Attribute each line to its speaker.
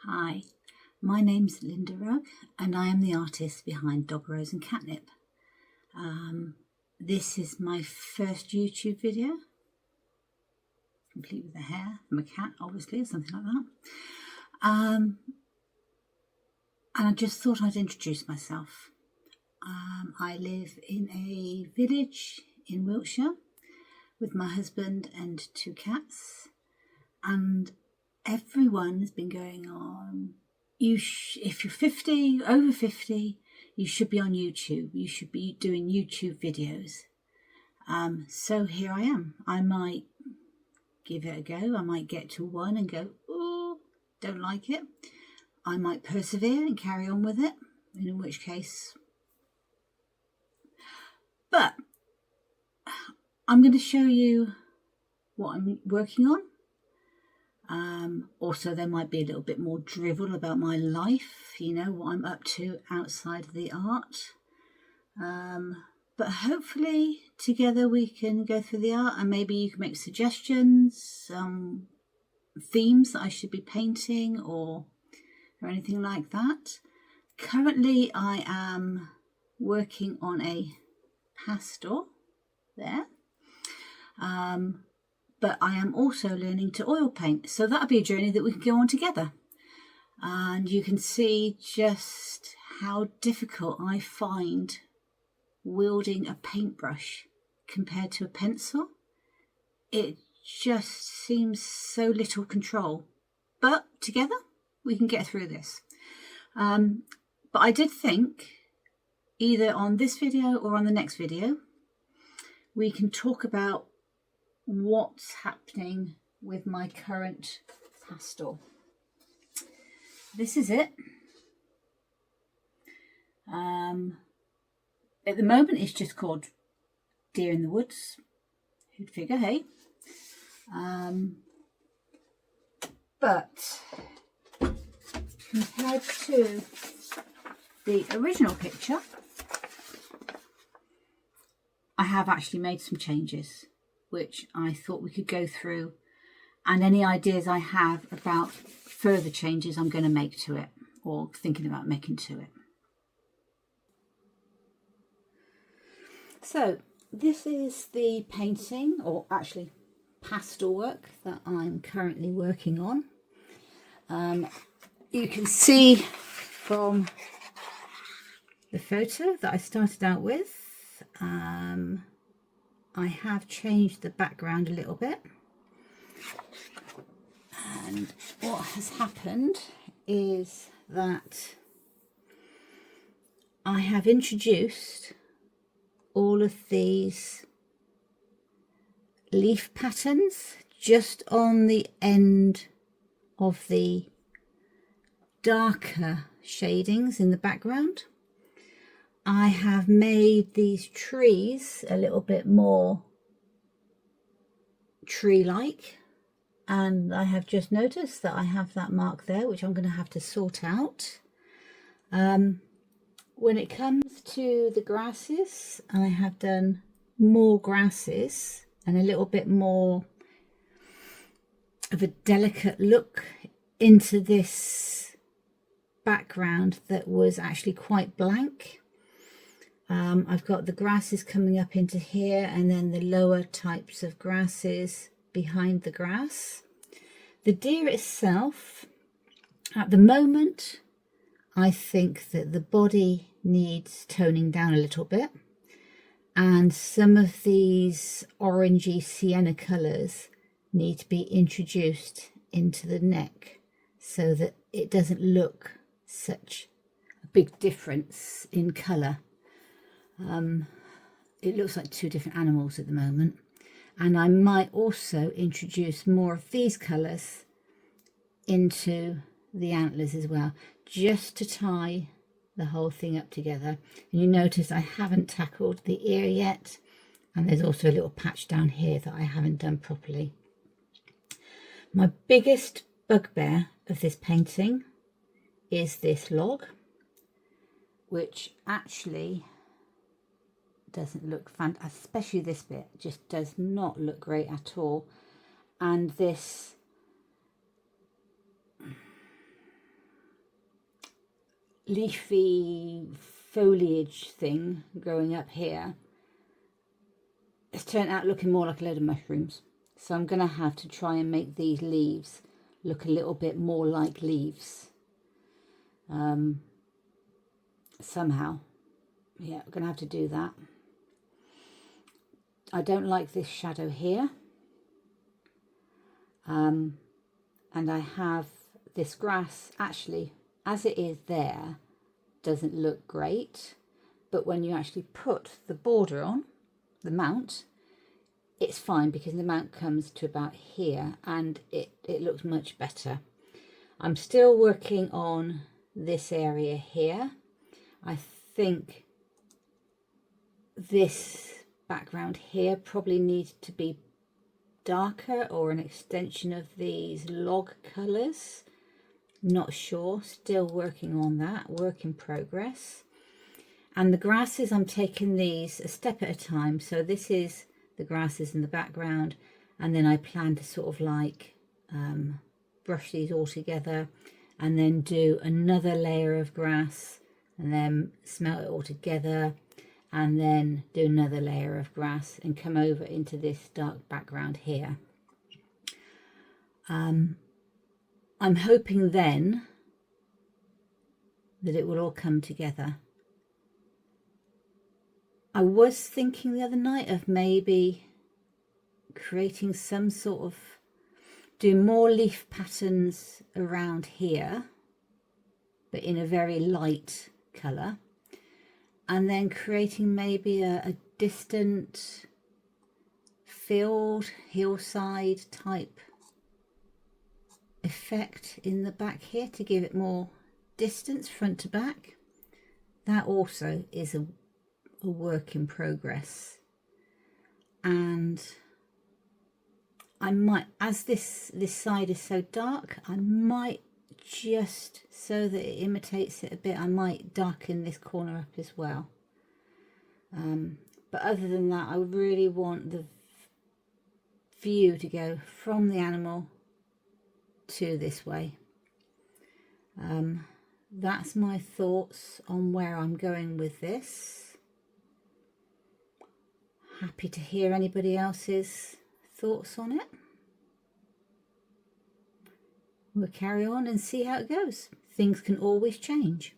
Speaker 1: Hi, my name's Linda Rugg and I am the artist behind Dog Rose and Catnip. This is my first YouTube video, complete with the hair from a cat obviously or something like that. And I just thought I'd introduce myself. I live in a village in Wiltshire with my husband and 2 cats, and everyone has been going on, if you're 50, over 50, you should be on YouTube. You should be doing YouTube videos. So here I am. I might give it a go. I might get to one and go, oh, don't like it. I might persevere and carry on with it, in which case. But I'm going to show you what I'm working on. Also, there might be a little bit more drivel about my life, what I'm up to outside of the art. But hopefully together we can go through the art and maybe you can make suggestions, themes that I should be painting or anything like that. Currently I am working on a pastel there. But I am also learning to oil paint. So that'll be a journey that we can go on together. And you can see just how difficult I find wielding a paintbrush compared to a pencil. It just seems so little control. But together we can get through this. But I did think either on this video or on the next video, we can talk about what's happening with my current pastel. This is it. At the moment it's just called Deer in the Woods. Who'd figure, hey? But compared to the original picture, I have actually made some changes, which I thought we could go through, and any ideas I have about further changes I'm going to make to it or thinking about making to it. So this is the painting, or actually pastel work, that I'm currently working on. You can see from the photo that I started out with, I have changed the background a little bit, and what has happened is that I have introduced all of these leaf patterns just on the end of the darker shadings in the background. I have made these trees a little bit more tree-like, and I have just noticed that I have that mark there, which I'm going to have to sort out. When it comes to the grasses, I have done more grasses and a little bit more of a delicate look into this background that was actually quite blank. I've got the grasses coming up into here, and then the lower types of grasses behind the grass. The deer itself, at the moment, I think that the body needs toning down a little bit, and some of these orangey sienna colours need to be introduced into the neck so that it doesn't look such a big difference in colour. It looks like 2 different animals at the moment, and I might also introduce more of these colours into the antlers as well, just to tie the whole thing up together. And you notice I haven't tackled the ear yet, and there's also a little patch down here that I haven't done properly. My biggest bugbear of this painting is this log, which actually doesn't look fantastic, especially this bit just does not look great at all. And this leafy foliage thing growing up here, it's turned out looking more like a load of mushrooms. So I'm going to have to try and make these leaves look a little bit more like leaves. Somehow. Yeah, we're going to have to do that. I don't like this shadow here. And I have this grass, actually, as it is there, doesn't look great. But when you actually put the border on, the mount, it's fine because the mount comes to about here and it looks much better. I'm still working on this area here. I think this background here probably needs to be darker or an extension of these log colours. Not sure, still working on that, work in progress. And the grasses, I'm taking these a step at a time. So this is the grasses in the background, and then I plan to sort of like brush these all together and then do another layer of grass and then smelt it all together and then do another layer of grass and come over into this dark background here. I'm hoping then that it will all come together. I was thinking the other night of maybe creating some sort of, doing more leaf patterns around here, but in a very light colour, and then creating maybe a distant field, hillside type effect in the back here to give it more distance front to back. That also is a work in progress. And I might, as this side is so dark, I might just, so that it imitates it a bit, I might darken this corner up as well. But other than that, I really want the view to go from the animal to this way. That's my thoughts on where I'm going with this. Happy to hear anybody else's thoughts on it. We'll carry on and see how it goes. Things can always change.